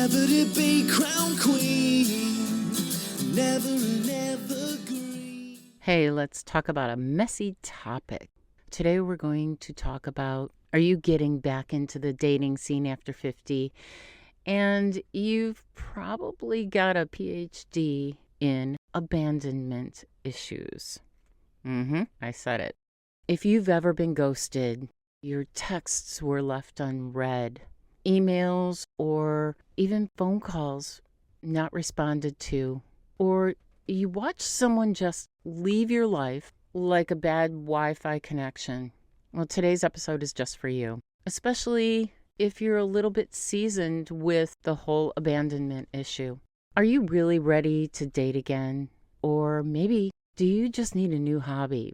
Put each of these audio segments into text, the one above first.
Never to be crowned queen, never an evergreen. Hey, let's talk about a messy topic. Today we're going to talk about, are you getting back into the dating scene after 50? And you've probably got a PhD in abandonment issues. I said it. If you've ever been ghosted, your texts were left unread, emails or even phone calls not responded to, or you watch someone just leave your life like a bad Wi-Fi connection, well, today's episode is just for you, especially if you're a little bit seasoned with the whole abandonment issue. Are you really ready to date again? Or maybe do you just need a new hobby?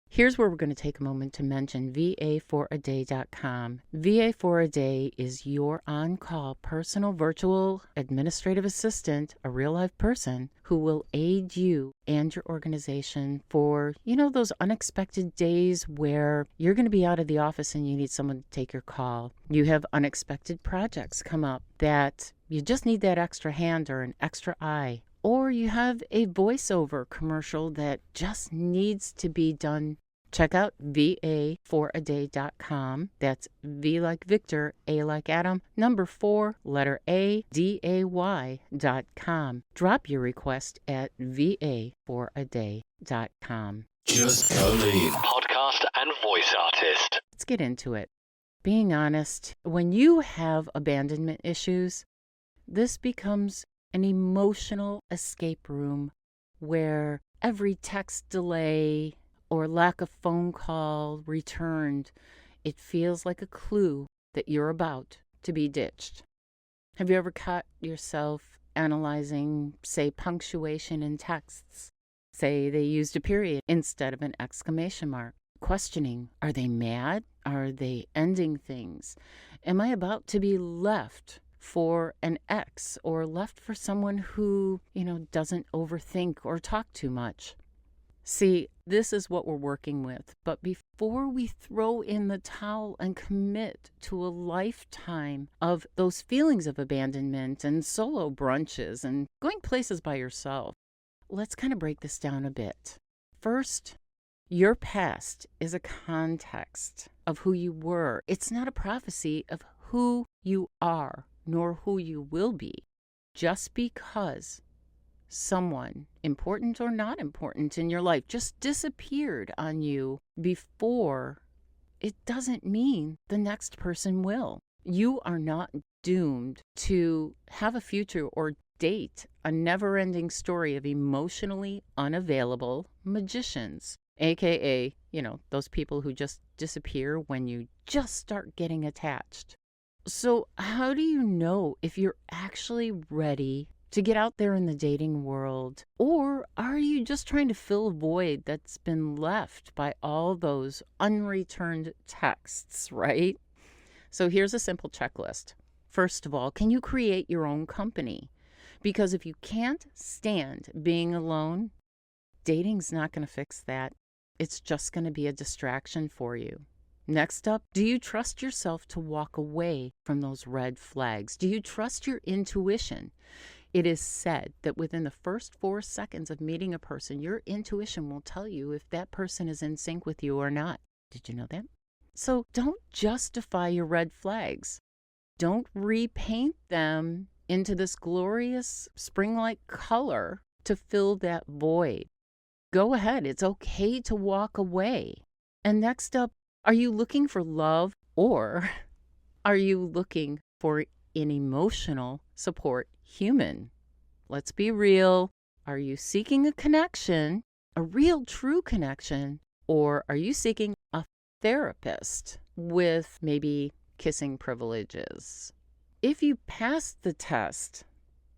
Here's where we're going to take a moment to mention va4aday.com. VA4A is your on-call personal virtual administrative assistant, a real-life person who will aid you and your organization for, those unexpected days where you're going to be out of the office and you need someone to take your call. You have unexpected projects come up that you just need that extra hand or an extra eye. Or you have a voiceover commercial that just needs to be done. Check out va4aday.com. That's V like Victor, A like Adam, number 4, letter A, DAY.com. Drop your request at va4aday.com. Just Colleen. Podcast and voice artist. Let's get into it. Being honest, when you have abandonment issues, this becomes an emotional escape room where every text delay or lack of phone call returned, it feels like a clue that you're about to be ditched. Have you ever caught yourself analyzing, say, punctuation in texts? Say they used a period instead of an exclamation mark. Questioning, are they mad? Are they ending things? Am I about to be left for an ex or left for someone who, doesn't overthink or talk too much? See, this is what we're working with. But before we throw in the towel and commit to a lifetime of those feelings of abandonment and solo brunches and going places by yourself, let's kind of break this down a bit. First, your past is a context of who you were. It's not a prophecy of who you are, nor who you will be. Just because someone, important or not important in your life, just disappeared on you before, it doesn't mean the next person will. You are not doomed to have a future or date a never-ending story of emotionally unavailable magicians, aka, those people who just disappear when you just start getting attached. So how do you know if you're actually ready to get out there in the dating world? Or are you just trying to fill a void that's been left by all those unreturned texts, right? So here's a simple checklist. First of all, can you create your own company? Because if you can't stand being alone, dating's not going to fix that. It's just going to be a distraction for you. Next up, do you trust yourself to walk away from those red flags? Do you trust your intuition? It is said that within the first 4 seconds of meeting a person, your intuition will tell you if that person is in sync with you or not. Did you know that? So don't justify your red flags. Don't repaint them into this glorious spring-like color to fill that void. Go ahead. It's okay to walk away. And next up, are you looking for love, or are you looking for an emotional support human? Let's be real. Are you seeking a connection, a real true connection, or are you seeking a therapist with maybe kissing privileges? If you passed the test,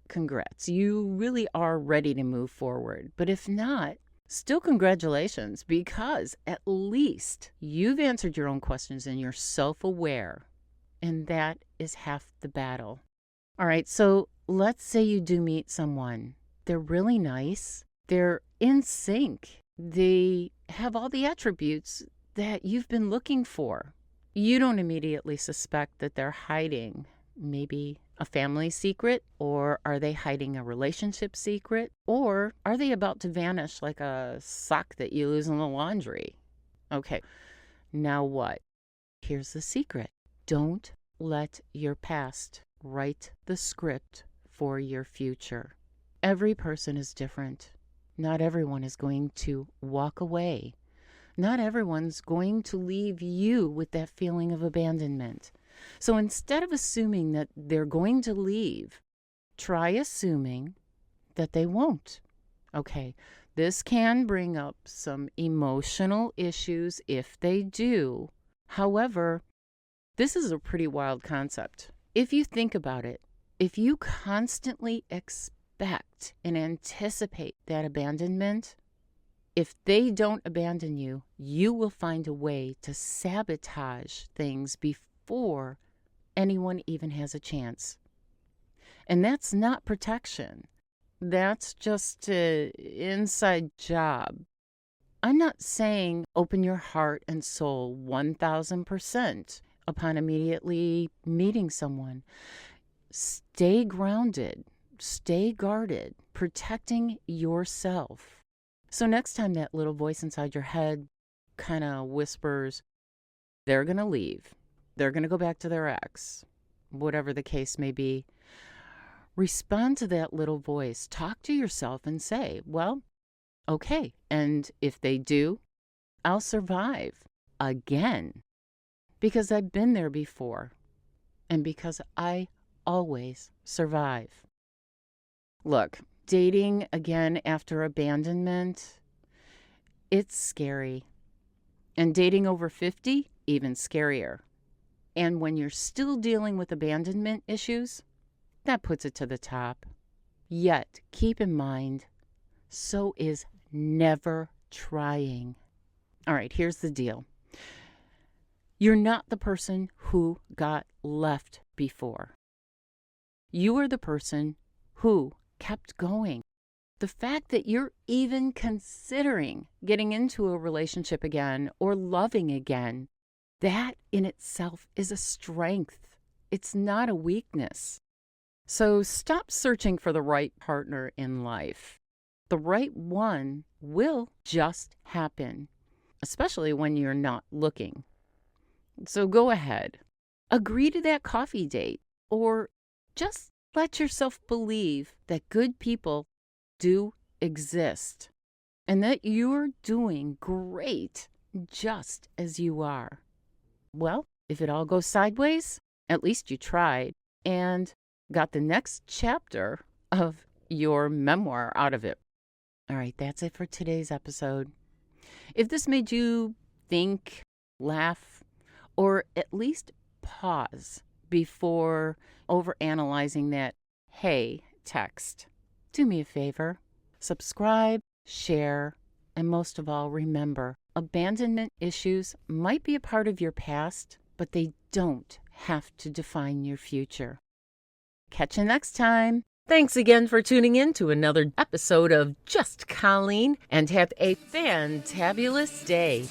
congrats. You really are ready to move forward. But if not, still congratulations, because at least you've answered your own questions and you're self-aware. And that is half the battle. All right, so let's say you do meet someone. They're really nice. They're in sync. They have all the attributes that you've been looking for. You don't immediately suspect that they're hiding maybe a family secret? Or are they hiding a relationship secret? Or are they about to vanish like a sock that you lose in the laundry? Okay, now what? Here's the secret. Don't let your past write the script for your future. Every person is different. Not everyone is going to walk away. Not everyone's going to leave you with that feeling of abandonment. So instead of assuming that they're going to leave, try assuming that they won't. Okay, this can bring up some emotional issues if they do. However, this is a pretty wild concept. If you think about it, if you constantly expect and anticipate that abandonment, if they don't abandon you, you will find a way to sabotage things before anyone even has a chance. And that's not protection. That's just an inside job. I'm not saying open your heart and soul 1,000% upon immediately meeting someone. Stay grounded, stay guarded, protecting yourself. So next time that little voice inside your head kind of whispers, they're going to leave, they're going to go back to their ex, whatever the case may be, respond to that little voice. Talk to yourself and say, well, okay, and if they do, I'll survive again. Because I've been there before, and because I always survive. Look, dating again after abandonment, it's scary. And dating over 50, even scarier. And when you're still dealing with abandonment issues, that puts it to the top. Yet, keep in mind, so is never trying. All right, here's the deal. You're not the person who got left before. You are the person who kept going. The fact that you're even considering getting into a relationship again or loving again, that in itself is a strength. It's not a weakness. So stop searching for the right partner in life. The right one will just happen, especially when you're not looking. So go ahead, agree to that coffee date, or just let yourself believe that good people do exist and that you're doing great just as you are. Well, if it all goes sideways, at least you tried and got the next chapter of your memoir out of it. All right, that's it for today's episode. If this made you think, laugh, or at least pause before overanalyzing that "hey" text, do me a favor. Subscribe, share, and most of all, remember, abandonment issues might be a part of your past, but they don't have to define your future. Catch you next time. Thanks again for tuning in to another episode of Just Colleen, and have a fantabulous day.